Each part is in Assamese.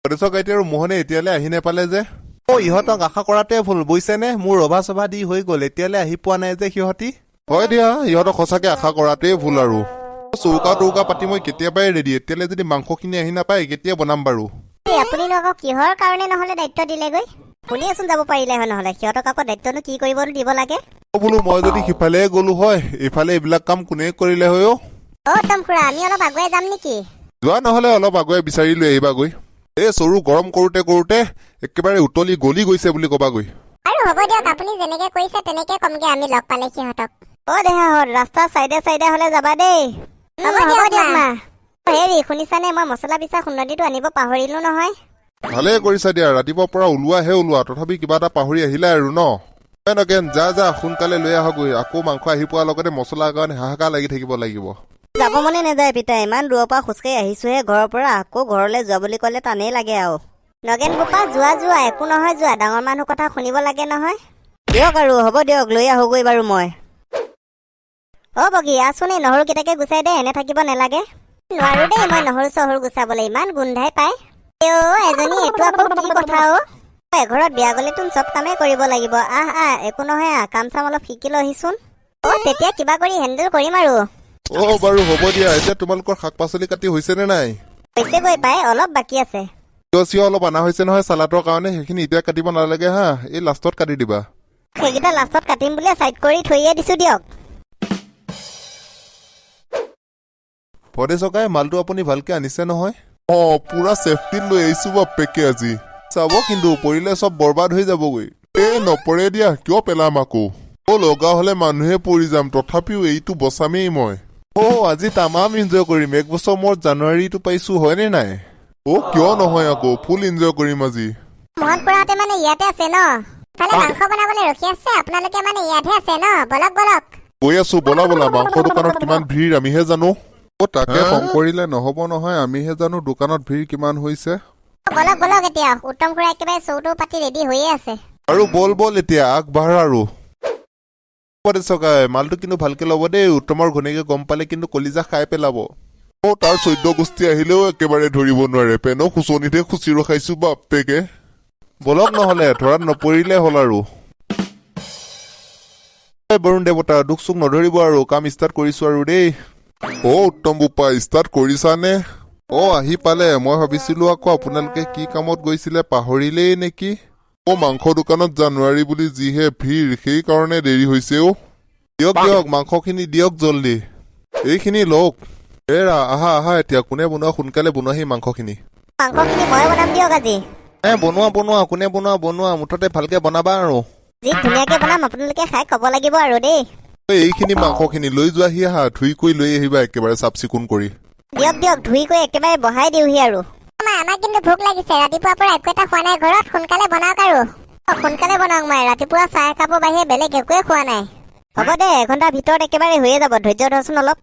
পৰেশক এতিয়া আৰু মোহনে এতিয়ালৈ আহি নেপালে যে ইহঁতক আশা কৰাতে ভুল বুজিছেনে মোৰ ৰভা চভা দি হৈ গ'ল এতিয়ালৈ আহি পোৱা নাই যে সিহঁতি হয় দিয়া ইহঁতক সঁচাকে আশা কৰাতে ভুল আৰু চৌকা তৌকা পাতি মই কেতিয়াবাই ৰেডি এতিয়ালৈ যদি মাংসখিনি আহি নাপায় কেতিয়া বনাম বাৰু আপুনি আকৌ কিহৰ কাৰণে নহলে দায়িত্ব দিলেগৈ শুনিয়েচোন যাব পাৰিলে হয় নহলে সিহঁতক আকৌ দায়িত্বনো কি কৰিব দিব লাগে বোলো মই যদি সিফালে গলো হয় এইফালে এইবিলাক কাম কোনে কৰিলে হয় তম খুৰা আমি অলপ আগুৱাই যাম নেকি যোৱা নহলে অলপ আগুৱাই বিচাৰি লৈ আহিবাগৈ এই চৰু গৰম কৰোতে কৰোতে একেবাৰে উতলি গলি গৈছে বুলি কবাগৈ আৰু হ'ব দিয়ক আপুনি যেনেকে কৰিছে তেনেকে কমগে আমি লগ পালে সিহঁতক দেহাহঁত ৰাস্তাৰ চাইডে চাইডে হলে যাবা দেই হ'ব দিয়ক মা হেৰি শুনিছানে মই মছলা পিছা সুন্দৰীটো আনিব পাহৰিলো নহয় ভালে কৰিছা দিয়া ৰাতিপুৱাৰ পৰা ওলোৱাহে ওলোৱা তথাপি কিবা এটা পাহৰি আহিলা আৰু ন নগেন যা যা সোনকালে লৈ আহগৈ আকৌ মাংস আহি পোৱাৰ লগতে মছলাৰ কাৰণে হাহাকাৰ লাগি থাকিব লাগিব যাব মনে নাযায় পিতা ইমান দূৰৰ পৰা খোজকাঢ়ি আহিছোহে ঘৰৰ পৰা আকৌ ঘৰলৈ যোৱা বুলি ক'লে টানেই লাগে আৰু নগেন বোপা যোৱা একো নহয় যোৱা ডাঙৰ মানুহ কথা শুনিব লাগে নহয় দিয়ক আৰু হ'ব দিয়ক লৈ আহোগৈ বাৰু মই বগী আছোন এই নহৰু কেইটাকে গুচাই দে এনে থাকিব নালাগে নোৱাৰো দেই মই নহৰু চহৰু গুচাবলৈ ইমান গোন্ধাই পায় এজনী এইটো আকৌ কি কথা এঘৰত বিয়া গলে তোন চব কামেই কৰিব লাগিব একো নহয় কাম চাম অলপ শিকি লহিচোন তেতিয়া কিবা কৰি হেণ্ডেল কৰিম আৰু বাৰু হ'ব দিয়া এতিয়া তোমালোকৰ শাক পাচলি কাটি হৈছে নে নাই হৈছে গৈ পাই অলপ বাকী আছে চিয় অলপ অনা হৈছে নহয় চালাডৰ কাৰণে সেইখিনি এতিয়া কাটিব নালাগে হা এই লাষ্টত কাটি দিবা সেইকেইটা লাষ্টত কাটিম বুলি চাইড কৰি থৈয়ে দিছো দিয়ক পৰেশ কাই মালটো আপুনি ভালকে আনিছে নহয় পুৰা চেফটিত লৈ আহিছো বাপেকে আজি চাব কিন্তু পৰিলে চব বৰবাদ হৈ যাবগৈ নপৰে দিয়া কিয় পেলাম আকৌ লগা হলে মানুহে পৰি যাম তথাপিও এইটো বচামেই মই আজি তামাম এনজয় কৰিম এক বছৰ মূৰত জানুৱাৰীটো পাইছো হয়নে নাই কিয় নহয় আকৌ ফুল এনজয় কৰিম আজি মোহন খুৰাহঁতে মানে ইয়াতে আছে ন ফালে মাংস বনাবলৈ ৰখি আছে আপোনালোকে মানে ইয়াতে আছে ন বলক গৈ আছো বলা মাংস দোকানত কিমান ভিৰ আমিহে জানো তাকে খং কৰিলে নহব নহয় আমিহে জানো দোকানত ভিৰ কিমান হৈছে বলক এতিয়া উত্তম খুৰা একেবাৰে চৌটো পাতি ৰেডি হৈয়ে আছে আৰু বল এতিয়া আগবাঢ় আৰু মালটো কিন্তু ভালকে ল'ব দেই উত্তমৰ ঘনীয়েকে গম পালে কিন্তু কলিজা খাই পেলাব তাৰ 14 গোষ্ঠী আহিলেও একেবাৰে ধৰিব নোৱাৰে পেনো খুচনিতে খুচি ৰখাইছো বাপেকে বলক নহলে ধৰাত নপৰিলে হল আৰু বৰুণ দেৱতা দুখ চুখ নধৰিব আৰু কাম ষ্টাৰ্ট কৰিছো আৰু দেই উত্তম বোপা ষ্টাৰ্ট কৰিছানে আহি পালে মই ভাবিছিলো আকৌ আপোনালোকে কি কামত গৈছিলে পাহৰিলেই নেকি মাংস দোকানত জানুৱাৰী বুলি যিহে ভিৰ সেইকাৰণে দেৰি হৈছে দিয়ক মাংসখিনি দিয়ক জল্দি এইখিনি লওক আহা এতিয়া কোনে বনোৱা সোনকালে বনোৱাহি মাংসখিনি মই বনাম দিয়ক আজি বনোৱা কোনে বনোৱা মুঠতে ভালকে বনাবা আৰু যি ধুনীয়াকে বনাম আপোনালোকে খাই কব লাগিব আৰু দেই এইখিনি মাংসখিনি লৈ যোৱাহি আহা ধুই কৰি লৈ আহিবা একেবাৰে চাফ চিকুণ কৰি দিয়ক ধুই কৰি একেবাৰে বহাই দিওহি আৰু আমাৰ কিন্তু ভোক লাগিছে ৰাতিপুৱাৰ পৰা একো এটা খোৱা নাই ঘৰত সোনকালে বনাওক আৰু সোনকালে বনাওক মায়ে ৰাতিপুৱা চাহ একাপৰ বাহিৰে বেলেগ একোৱে খোৱা নাই হ'ব দে এঘণ্টাৰ ভিতৰত একেবাৰে হৈয়ে যাব ধৈৰ্য ধৰচোন অলপ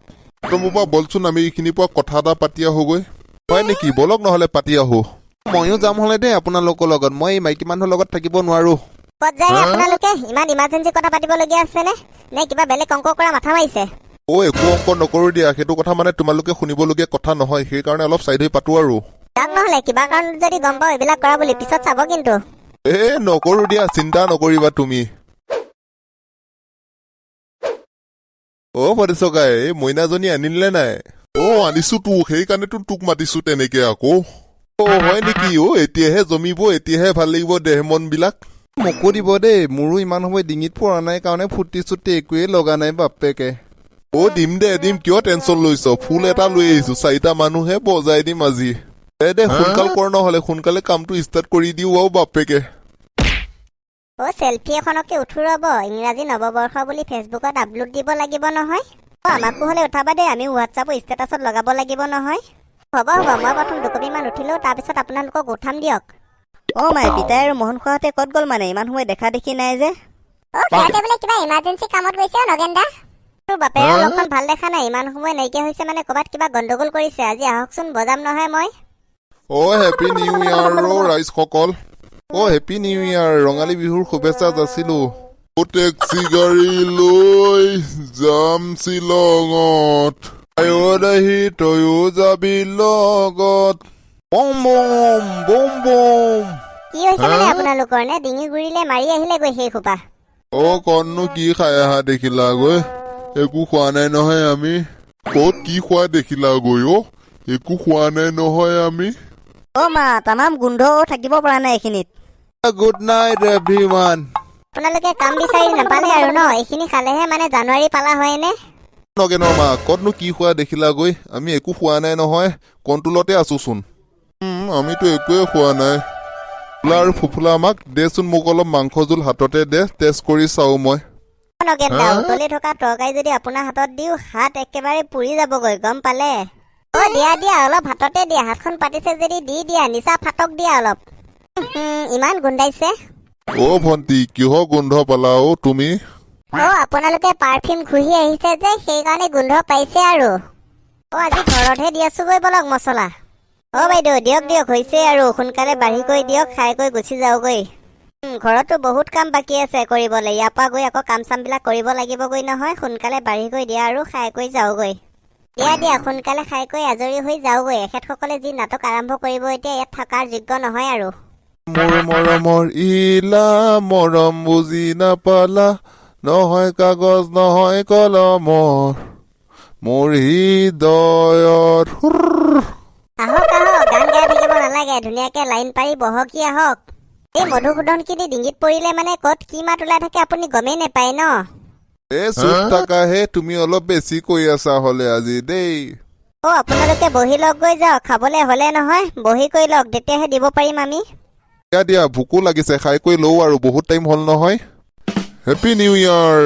বলচোন আমি এইখিনিৰ পৰা কথা এটা পাতি আহোগৈ হয় নেকি বলক নহলে পাতি আহো ময়ো যাম হলে দেই আপোনালোকৰ লগত মই মাইকী মানুহৰ লগত থাকিব নোৱাৰো ক'ত যায় আপোনালোকে ইমান ইমাৰ্জেঞ্চি কথা পাতিবলগীয়া আছে নে কিবা বেলেগ অংক কৰা মাথা মাৰিছে একো অংক নকৰো দিয়া সেইটো কথা মানে তোমালোকে শুনিবলগীয়া কথা নহয় সেইকাৰণে অলপ চাইড হৈ পাতো আৰু যাক নহলে কিবা কাৰণত যদি গম পাওঁ এইবিলাক কৰা বুলি পিছত চাব কিন্তু নকৰো দিয়া চিন্তা নকৰিবা তুমি পৰেশকাই এই মইনাজনী আনিলে নাই আনিছো তো সেইকাৰণেতো তোক মাতিছো তেনেকে আকৌ হয় নেকি এতিয়াহে জমিব এতিয়াহে ভাল লাগিব দেহ মন বিলাক মোকো দিব দেই মোৰো ইমান সময় ডিঙিত পৰা নাই কাৰণে ফুটি চুটি একোৱেই লগা নাই বাপেকে দিম কিয় টেনচন লৈছ ফুল এটা লৈ আহিছো 4টা মানুহে বজাই দিম আজি দে সোনকাল কৰ নহলে সোনকালে কামটো ষ্টাৰ্ট কৰি দিও বাপেকে চেলফি এখনকে উঠো ৰব ইংৰাজী নৱবৰ্ষ বুলি ফেচবুকত আপলোড দিব লাগিব নহয় আমাকো হলে উঠাবা দেই আমি হোৱাটছআপৰ ষ্টেটাছত লগাব লাগিব নহয় হ'ব মই প্ৰথম 2 কপি মান উঠিলো তাৰপিছত আপোনালোকক উঠাম দিয়ক মাই পিতাই আৰু মোহন খুৰাহঁতে ক'ত গ'ল মানে ইমান সময় দেখা দেখি নাই যে সিহঁতে বোলে কিবা ইমাৰ্জেঞ্চি কামত গৈছে নগেন দা বাপেৰে লক্ষণ ভাল দেখা নাই ইমান সময় নাইকিয়া হৈছে মানে ক'ৰবাত কিবা গণ্ডগোল কৰিছে আজি আহকচোন বজাম নহয় মই হেপী নিউ ইয়াৰ ৰাইজসকল হেপী নিউ ইয়াৰ ৰঙালী বিহুৰ শুভেচ্ছা যাচিলো টেক্সি গাড়ী লৈ যাম শ্বিলঙত আহি তয়ো যাবি লগত বম বম বম বম। কি হৈছে মানে আপোনালোকৰ নে ডিঙি গুৰিলে মাৰি আহিলে গৈ সেই খোপা? কণনো কি খাই আহা দেখিলা গৈ? একো খোৱা নাই নহয় আমি। ক'ত কি খোৱা দেখিলা গৈ? একো খোৱা নাই নহয় আমি। মা তামাম গোন্ধ থাকিব পৰা নাই এইখিনিত। Good night everyone. আপোনালোকে কাম বিচাৰি নাপালে আৰু ন? এইখিনি খালেহে মানে জানুৱাৰী পালা হয়নে? নগে মা ক'তনো কি খোৱা দেখিলা গৈ? আমি একো খোৱা নাই নহয়, কণ্ট্ৰলতে আছোচোন। আমিতো একোৱে খোৱা নাই। ফুলা আৰু ফুফুলা আমাক দেচোন, মোক অলপ মাংস জোল হাততে দে, টেষ্ট কৰি চাওঁ মই। নগেন দা, উতলি থকা তৰকাৰী যদি আপোনাৰ হাতত দিওঁ হাত একেবাৰে পুৰি যাবগৈ, গম পালে? দিয়া দিয়া, অলপ হাততে দিয়া। হাতখন পাতিছে যদি দি দিয়া, নিচা ফাটক দিয়া অলপ। ইমান গোন্ধাইছে। ভণ্টি কিহৰ গোন্ধ পালা তুমি? আপোনালোকে পাৰফিউম ঘুহি আহিছে যে সেইকাৰণে গোন্ধ পাইছে আৰু। আজি ঘৰতহে দি আছোগৈ বলক মছলা। বাইদেউ দিয়ক দিয়ক, হৈছে আৰু সোনকালে বাঢ়ি কৰি দিয়ক, খাই কৰি গুচি যাওগৈ। ঘৰতো বহুত কাম বাকী আছে কৰিবলৈ, ইয়াৰ পৰা গৈ আকৌ কাম চামবিলাক কৰিব লাগিবগৈ নহয়। সোনকালে বাঢ়ি কৰি দিয়া আৰু খাই কৰি যাওগৈ। দিয়া দিয়া, সোনকালে খাই কৰি আজৰি হৈ যাওগৈ। এখেতসকলে যি নাটক আৰম্ভ কৰিব এতিয়া ইয়াত থকাৰ যোগ্য নহয় আৰু। মোৰ মৰমৰ ইলা মৰম বুজি নাপালা, নহয় কাগজ নহয় কলমৰ, মোৰ হৃদয়ত। আহক আহক, গান গাই থাকিব নালাগে, ধুনীয়াকে লাইন পাৰি বহকি আহক। এই মধুসূদনখিনি ডিঙিত পৰিলে মানে ক'ত কি মাত ওলাই থাকে আপুনি গমেই নেপায় ন? চুপ থাকাহে, তুমি অলপ বেছি কৈ আছা হলে আজি দেই। আপোনালোকে বহি লওক, গৈ যাওক। খাবলে হলে নহয়, বহি কৰি লওক, তেতিয়াহে দিব পাৰিম আমি। দিয়া দিয়া, ভোকো লাগিছে, খাই কৰি লওঁ আৰু, বহুত টাইম হ'ল নহয়। হেপী নিউ ইয়াৰ।